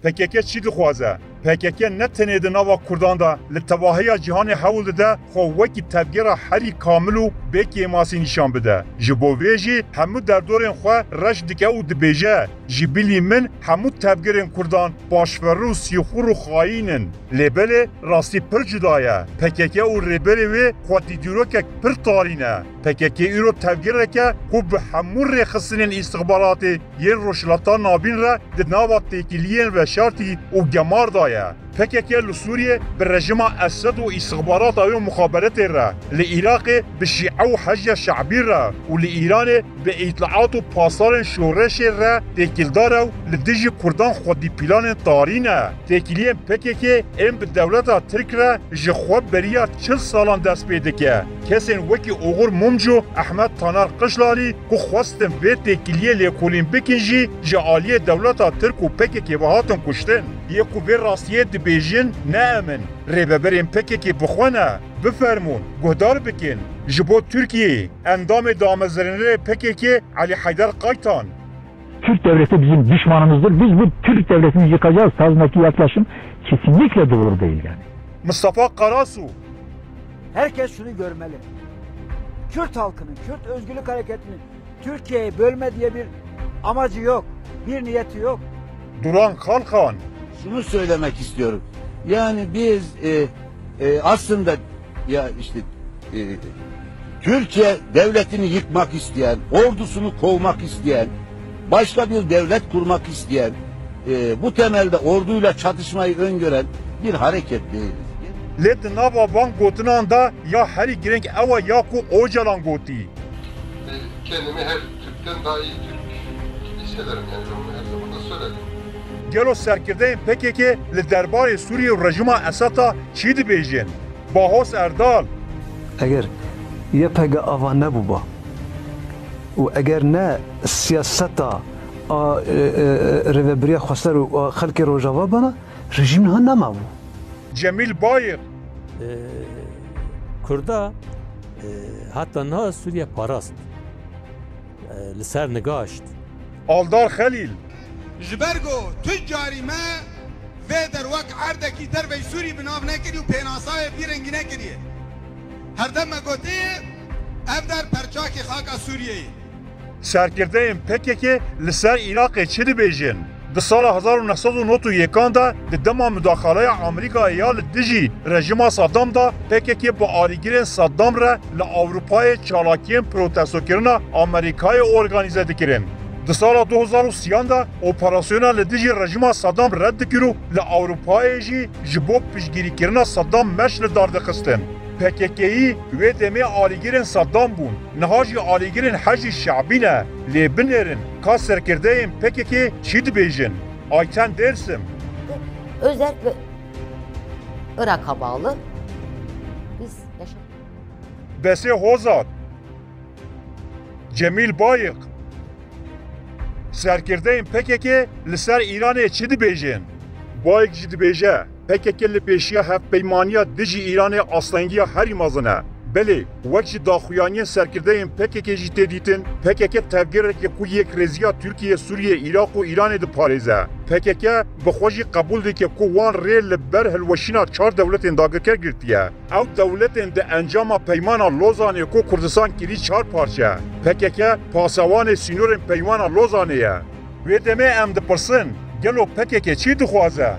PKK چی دخوازه؟ PKK نتنه ده نوا کردان دا لتواهی جهان حول ده خوکی تبگیر هری کامل و بکی ماسی نشان بده. جبو ویجی همو در دورین خواه رش دکه و دبیجه. جبیلی من همو تبگیرین کردان باشفر و سیخور و خواهینن. لیبل راستی پر جدایه. PKK و ریبلی وی خواتی دیرو که پر تارینه. PKK ایرو تبگیره که خوب به همو ریخستنین استخباراتی یه روشلاتا نابین را ده نوا تکیلین و شرطی و گمار دایه. PKK لسوريا بالرجمة أسد واستخبارات أو مخابرات الرا لإراق بالشيعة وحجة شعبي الرا ولإيران بإطلاعات وباصار شورش الرا تكيل دارو لدجي كردان خودي بلان طارينا تكيلين PKK ام بالدولة ترك را جخواب بريا 40 سالان دست بيدكه كسين وكي أغور ممجو أحمد طانار قشلالي كو خواستن في تكيلين ليكولين بكنجي جعالية دولة ترك و PKK وهاتن كشتن يكو في راسية دبيجين نامن ريبابرين PKK بخوانا بفرمون گهدار بکن جبو Türkiye endam damezlerine PKK Ali Haydar Kaytan. Türk devleti bizim düşmanımızdır. Biz bu Türk devletini yıkacağız tarzındaki yaklaşım kesinlikle doğru değil yani. Mustafa Karasu. Herkes şunu görmeli. Kürt halkının, Kürt özgürlük hareketinin Türkiye'yi bölme diye bir amacı yok. Bir niyeti yok. Duran Kalkan. Şunu söylemek istiyorum. Yani biz aslında ya işte Türkiye devletini yıkmak isteyen, ordusunu kovmak isteyen, başka bir devlet kurmak isteyen, bu temelde orduyla çatışmayı öngören bir hareket değiliz. Let nava van gotunan da ya heri girenk eva ya ku ocalan goti. Kendimi her Türk'ten daha iyi Türk hissederim yani onu her zaman da söyledim. Gelo serkirdeyin PKK li derbarê Suriye û rejima Esad'a çi dibêjin? Bahos Erdal. Eger yepege ava nebûba û eger ne siyaseta rêveberiya xweser û xelkê rojava bana rejîm niha nemabû. Cemil Bayık. Kurda hatta niha Suriye parast li ser nigaşt. Aldar Xelîl. جبرگو تجاری ما و در وقت عردکی در به سوری بناو نکردی و پیناسای بیرنگی نکردی هر دم گوتی اف در پرچاک خاک سوریه Serkirdeyin PKK li ser Iraqê çi dibêjin? Di sala 1991 da di dema müdaxaleya Amerîkayê ya li dijî rejima Saddam da PKK bi alîgirên Saddam re li Ewropayê çalakiyên protestokirina Amerîkayê organize dikirin. Di sala 2030 da operasyona li dijî rejima Saddam red dikir û li Ewropayê jî ji bo piştgirîkirina Saddam meş li dar dixistin. PKK'yî wê demê alîgirên Saddam bûn, niha jî alîgirên hejî şeعبî ne. Lê binêrin ka serkirdeyên PKK çi dibêjin? Ayten Dersim. Özerk ve Irak'a bağlı biz yaşadık. Besê Hozat. Cemil Bayık. Serkirdeyên PKK li ser İranê çi dibêjin? Bayık jî dibêje PKK li pêşiya hevpeymaniya dijî Îranê aslengiya herî mezin e. Belê, wek ji daxuyaniyên serkirdeyên PKK jî tê dîtin, PKK tevgêrekê ku yekreziya Tirkiye, Sûriye, Iraq û Îranê diparêze. PKK bi xwe jî qebûl dike ku wan rê li ber hilweşîna çar dewletên dagirker girtiye. Ew dewletên di encama peymana Lozanê ku Kurdistan kirî çar parçe. PKK pasewanê sînorên peymana Lozanê ye. Wê demê em dipirsin, gelo PKK çi dixwaze?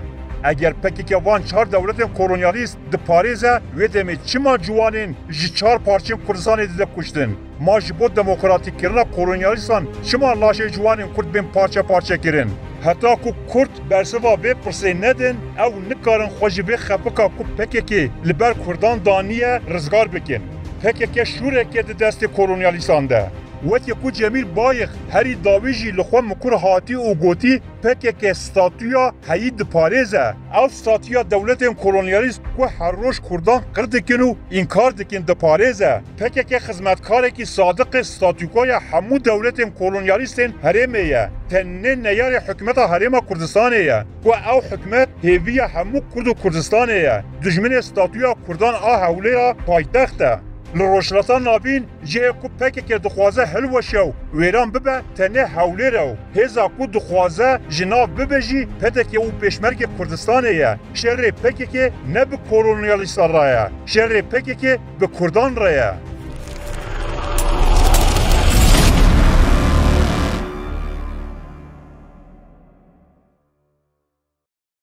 Eger PKK van çar devletên kolonyalîst diparêze wê demê çima ciwanên ji çar parçên Kurdistanê dide kuştin? Ma ji bo demokratîkkirina kolonyalîstan çima laşê ciwanên Kurd bên parça parça kirin? Heta ku Kurd bersiva vê pirsê nedin, ew nikarin xwe ji vê xepika ku PKK li ber Kurdan daniye rizgar bikin. PKK şûrekê di destê kolonyalîstan de. Wekî ku Cemîl Bayık herî dawî jî li xwe mikur hatî û gotî PKK statûya heyî diparêze. Ev statûya dewletên kolonyalîst ku her roj Kurdan qir dikin û înkar dikin diparêze. PKK xizmetkarekî sadiqê statûkaya hemû dewletên kolonyalîstên herêmê ye. Tenê neyarê hikûmeta Herêma Kurdistanê ye. Ku ew hikûmet hêviya hemû Kurd û Kurdistanê ye. Dijminê statûya Kurdan a Hewlêya paytext e. لروشلتا نابین جه کو پکک دخوازه هلوشو ویران ببه تنه حوله رو هزا کو دخوازه جناب ببجی پدک او پیشمرگ کردستانه یه شر پکک نه به کولونیالیستان رایه شر پکک به کردان رایه